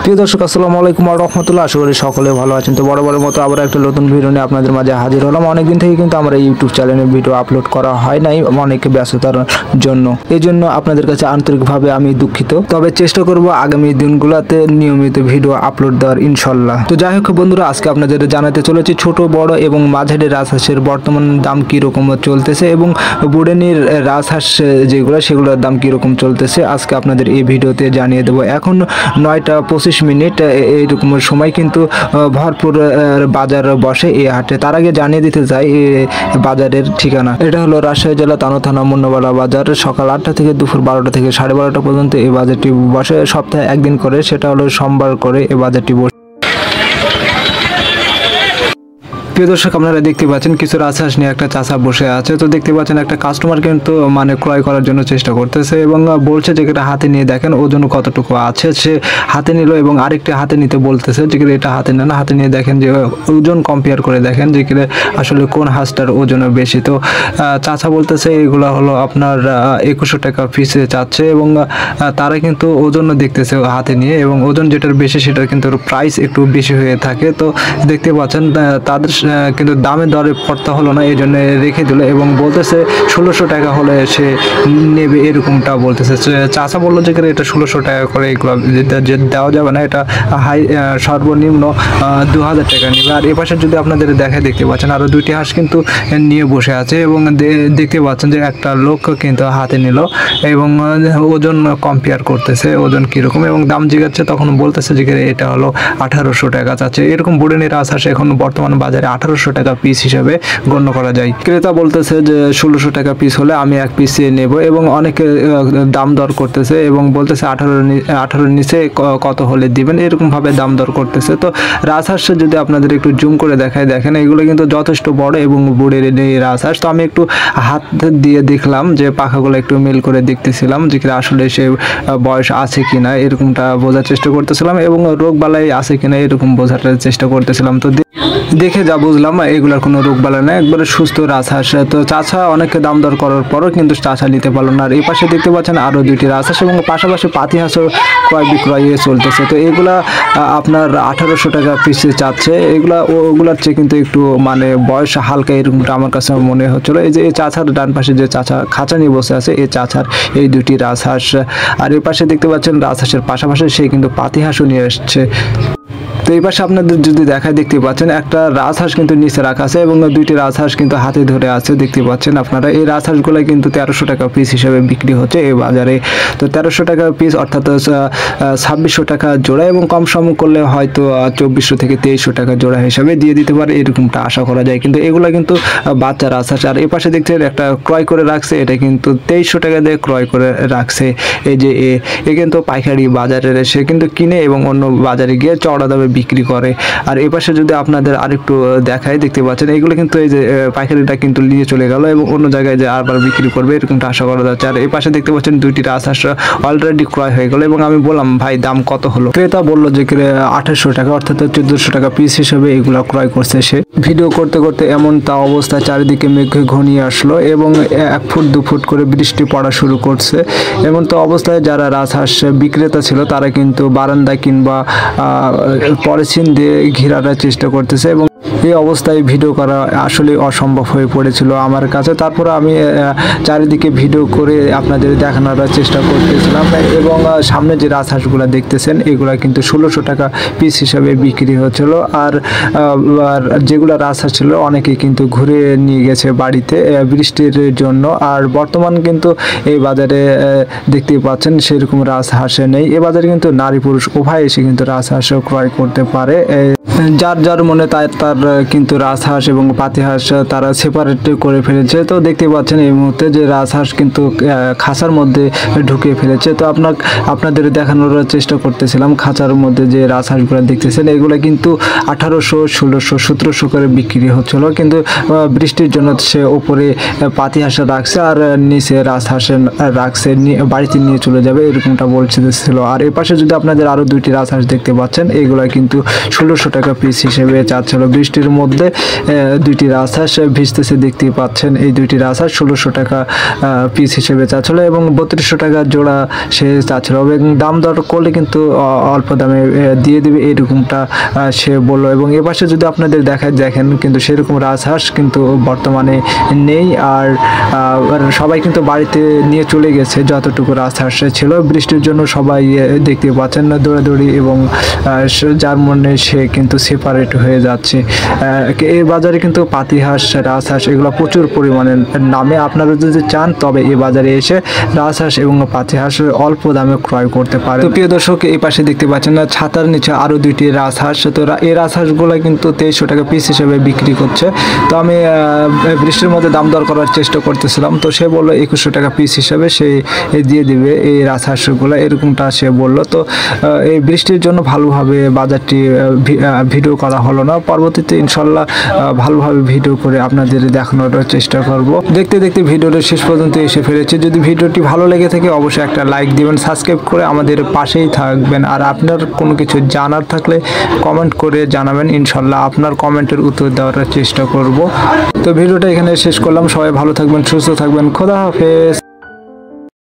প্রিয় দর্শক, আসসালামু আলাইকুম ওয়া রাহমাতুল্লাহ। আশা করি সকলে ভালো আছেন। তো বড় মতো আবার একটা নতুন ভিডিও নিয়ে আপনাদের মাঝে হাজির হলাম। অনেকদিন থেকে কিন্তু আমরা ইউটিউব চ্যানেলে ভিডিও আপলোড করা হয় নাই, অনেকে ব্যস্ততার জন্য। এই জন্য আপনাদের কাছে আন্তরিকভাবে আমি দুঃখিত। তবে চেষ্টা করব আগামী দিনগুলোতে নিয়মিত ভিডিও আপলোড দেওয়ার ইনশাল্লাহ। তো যাই হোক বন্ধুরা, আজকে আপনাদের জানাতে চলেছি ছোট বড় এবং মাঝারি রাজহাঁসের বর্তমান দাম কীরকম চলতেছে এবং বুড়েনির রাজহাঁস যেগুলো সেগুলোর দাম কীরকম চলতেছে আজকে আপনাদের এই ভিডিওতে জানিয়ে দেবো। এখন 9:25 মিনিট এইরকম সময় কিন্তু ভরপুর বাজার বসে এই হাটে। তার আগে জানিয়ে দিতে চাই বাজারের ঠিকানা। এটা হলো রাজশাহী জেলা তানো থানা মুন্নাবাড়া বাজার। সকাল 8টা থেকে দুপুর 12টা থেকে 12:30 পর্যন্ত এই বাজারটি বসে। সপ্তাহে একদিন করে, সেটা হলো সোমবার করে এই বাজারটি বসে। প্রিয় দর্শক, আপনারা দেখতে পাচ্ছেন কিছু রাজহাঁস নিয়ে একটা চাচা বসে আছে। তো দেখতে পাচ্ছেন একটা কাস্টমার কিন্তু ক্রয় করার জন্য চেষ্টা করতেছে এবং বলছে যে এটা হাতে নিয়ে দেখেন ওজন কতটুকু আছে। সে হাতে নিল এবং আরেকটা হাতে নিতে বলতেছে যে এটা হাতে নেন, হাতে নিয়ে দেখেন যে ওজন কম্পেয়ার করে দেখেন যে আসলে কোন হাঁসটার ওজন বেশি। তো চাচা বলতেছে এগুলো হলো আপনার 2100 টাকা পিসে চাচ্ছে এবং তারা কিন্তু ওজন দেখতেছে হাতে নিয়ে এবং ওজন যেটার বেশি সেটার কিন্তু প্রাইস একটু বেশি হয়ে থাকে। তো দেখতে পাচ্ছেন তাদের কিন্তু দামে দরে পড়তে হলো না, এই জন্য রেখে দিল এবং বলতেছে 1600 টাকা হলে সে নেবে, এরকমটা বলতেছে। চাচা বললো যে এটা 1600 টাকা করে এগুলো যে দেওয়া যাবে না, এটা সর্বনিম্ন 2000 টাকা নেবে। আর এ পাশে যদি আপনাদের দেখতে পাচ্ছেন আরও দুইটি হাঁস কিন্তু নিয়ে বসে আছে এবং দেখতে পাচ্ছেন যে একটা লোক কিন্তু হাতে নিল এবং ওজন কম্পেয়ার করতেছে ওজন কীরকম এবং দাম জিজ্ঞাসা। তখন বলতেছে যে এটা হলো 1800 টাকা চাচ্ছে। এরকম বুড়েনির রাজহাঁস এখন বর্তমান বাজারে 1800 টাকা পিস হিসাবে গণ্য করা যায়। ক্রেতা বলতেছে যে 1600 টাকা পিস হলে আমি এক পিস নেব এবং অনেকে দাম দর করতেছে এবং বলতেছে 18 নিচে কত হলে দিবেন, এরকম ভাবে দাম দর করতেছে। তো রাজহাঁস যদি আপনাদের একটু জুম করে দেখায়, দেখেন এগুলো কিন্তু যথেষ্ট বড় এবং বুড়ের রাজহাঁস। তো আমি একটু হাত দিয়ে দেখলাম যে পাখাগুলো একটু মিল করে দেখতেছিলাম যে আসলে সে বয়স আছে কিনা, এরকমটা বোঝার চেষ্টা করতেছিলাম এবং রোগ বালাই আছে কিনা এরকম বোঝার চেষ্টা করতেছিলাম। তো দেখে যা বুঝলাম এগুলার কোনো রোগ বালাই না, একবারে সুস্থ রাজহাঁস। তো চাচা অনেকে দাম দর করার পরও কিন্তু চাচা নিতে পারলো না। আর এই পাশে দেখতে পাচ্ছেন আরও দুইটি রাজহাঁস এবং পাশাপাশি পাতি হাঁসও ক্রয় বিক্রয় চলতেছে। তো এগুলা আপনার 1800 টাকা পিসে চাচ্ছে। ওগুলার চেয়ে কিন্তু একটু বয়স হালকা, এরকমটা আমার কাছে মনে হচ্ছিল। এই যে এই চাচার ডান পাশে যে চাচা খাঁচা নিয়ে বসে আছে, এই চাচার এই দুটি রাজহাঁস। আর এই পাশে দেখতে পাচ্ছেন রাজহাঁসের পাশাপাশি সে কিন্তু পাতি হাঁসও নিয়ে এসছে। তো এই পাশে আপনাদের যদি দেখায় দেখতে পাচ্ছেন একটা রাজহাঁস কিন্তু নিচে রাখা আছে এবং দুইটি রাজহাঁস কিন্তু হাতে ধরে আছে দেখতে পাচ্ছেন আপনারা। এই রাজহাঁসগুলো কিন্তু 1300 টাকা পিস হিসেবে বিক্রি হচ্ছে এই বাজারে। তো 1300 টাকা পিস অর্থাৎ 2600 টাকা জোড়া এবং কম সম করলে হয়তো 2400 থেকে 2300 টাকা জোড়া হিসাবে দিয়ে দিতে পারে, এরকমটা আশা করা যায়। কিন্তু এগুলো কিন্তু বাচ্চা রাজহাঁস। আর এই পাশে দেখছেন একটা ক্রয় করে রাখছে, এটা কিন্তু 2300 টাকা দিয়ে ক্রয় করে রাখছে। এই যে এ কিন্তু পাইকারি বাজারে সে কিন্তু কিনে এবং অন্য বাজারে গিয়ে চড়া দামে বিক্রি করে। আর এই পাশে যদি আপনাদের আরেকটু দেখায় দেখতে পাচ্ছেন এগুলো কিন্তু এই যে পাইকারিটা কিন্তু নিয়ে চলে গেল এবং অন্য জায়গায় যে আবার বিক্রি করবে, এরকমটা আশা করা যাচ্ছে। আর এই পাশে দেখতে পাচ্ছেন দুইটি রাজহাঁস অলরেডি ক্রয় হয়ে গেল এবং আমি বললাম ভাই দাম কত হলো। ক্রেতা বললো যে 2800 টাকা অর্থাৎ 1400 টাকা পিস হিসেবে এগুলো ক্রয় করছে সে। ভিডিও করতে করতে এমন তা অবস্থা, চারিদিকে মেঘে ঘনিয়ে আসলো এবং 1 ফুট 2 ফুট করে বৃষ্টি পড়া শুরু করছে। এমন তো অবস্থায় যারা রাজহাঁস বিক্রেতা ছিল তারা কিন্তু বারান্দা কিংবা পলিথিন দিয়ে ঘেরার চেষ্টা করতেছে এবং এই অবস্থায় ভিডিও করা আসলে অসম্ভব হয়ে পড়েছিল আমার কাছে। তারপরে আমি চারিদিকে ভিডিও করে আপনাদের দেখানোর চেষ্টা করতেছিলাম এবং সামনে যে রাজহাঁসগুলো দেখতেছেন এগুলা কিন্তু 1600 টাকা পিস হিসাবে বিক্রি হচ্ছিল। আর যেগুলো রাজহাঁস ছিল অনেকে কিন্তু ঘুরে নিয়ে গেছে বাড়িতে বৃষ্টির জন্য। আর বর্তমান কিন্তু এই বাজারে দেখতেই পাচ্ছেন সেরকম রাজহাঁস নেই। এ বাজারে কিন্তু নারী পুরুষ উভয় এসে কিন্তু রাজহাঁস ক্রয় করতে পারে। যার যার মনে তার কিন্তু রাজহাঁস এবং পাতি হাঁস তারা সেপারেট করে ফেলেছে। তো দেখতে পাচ্ছেন এই মুহূর্তে যে রাজহাঁস কিন্তু খাঁচার মধ্যে ঢুকিয়ে ফেলেছে। তো আপনাদের দেখানোর চেষ্টা করতেছিলাম খাঁচার মধ্যে যে রাজহাঁসগুলো দেখতেছেন এগুলো কিন্তু 1800 1600 1700 করে বিক্রি হচ্ছিল। কিন্তু বৃষ্টির জন্য সে ওপরে পাতি হাঁস রাখছে আর নিচে রাজহাঁস রাখছে, বাড়িতে নিয়ে চলে যাবে, এরকমটা বলছিল। আর এ পাশে যদি আপনাদের আরও দুইটি রাজহাঁস দেখতে পাচ্ছেন এগুলো কিন্তু 1600 টাকা পিস হিসেবে চাচ্ছিল। বৃষ্টির বৃষ্টির মধ্যে দুইটি রাজহাঁস ভিজতেছে দেখতেই পাচ্ছেন। এই দুইটি রাজহাঁস 1600 টাকা পিস হিসেবে চাচ্ছিল এবং 3200 টাকা জোড়া সে চাচ্ছিল এবং দাম দর করলে কিন্তু অল্প দামে দিয়ে দেবে এরকমটা সে বললো। এবং এপাশে যদি আপনাদের দেখেন কিন্তু সেরকম রাজহাঁস কিন্তু বর্তমানে নেই, আর সবাই কিন্তু বাড়িতে নিয়ে চলে গেছে যতটুকু রাজহাঁস ছিল। বৃষ্টির জন্য সবাই দেখতে পাচ্ছেন না দৌড়াদৌড়ি, এবং যার মনে সে কিন্তু সেপারেট হয়ে যাচ্ছে। এই বাজারে কিন্তু পাতিহাঁস, রাজহাঁস এগুলো প্রচুর পরিমাণে নামে। আপনারা যদি চান তবে এই বাজারে এসে রাজহাঁস এবং পাতিহাঁস অল্প দামে ক্রয় করতে পারেন। তো প্রিয় দর্শক, এই পাশে দেখতে পাচ্ছেন না ছাতার নিচে আরও দুইটি রাজহাঁস। তো এই রাজহাঁসগুলো কিন্তু 2300 টাকা পিস হিসেবে বিক্রি করছে। তো আমি বৃষ্টির মধ্যে দাম দর করার চেষ্টা করতেছিলাম, তো সে বললো 2100 টাকা পিস হিসেবে সে দিয়ে দিবে এই রাজহাঁসগুলো, এরকমটা সে বললো। তো এই বৃষ্টির জন্য ভালোভাবে বাজারটি ভিডিও করা হলো না। পরবর্তীতে ইনশাল্লাহ ভালোভাবে ভিডিও করে আপনাদের দেখানোর চেষ্টা করব। দেখতে দেখতে ভিডিওটা শেষ পর্যন্ত এসে ফেলেছে। যদি ভিডিওটি ভালো লেগে থাকে অবশ্যই একটা লাইক দিবেন, সাবস্ক্রাইব করে আমাদের পাশেই থাকবেন। আর আপনার কোনো কিছু জানার থাকলে কমেন্ট করে জানাবেন, ইনশাল্লাহ আপনার কমেন্টের উত্তর দেওয়ার চেষ্টা করব। তো ভিডিওটা এখানে শেষ করলাম। সবাই ভালো থাকবেন, সুস্থ থাকবেন, খোদা হাফেজ।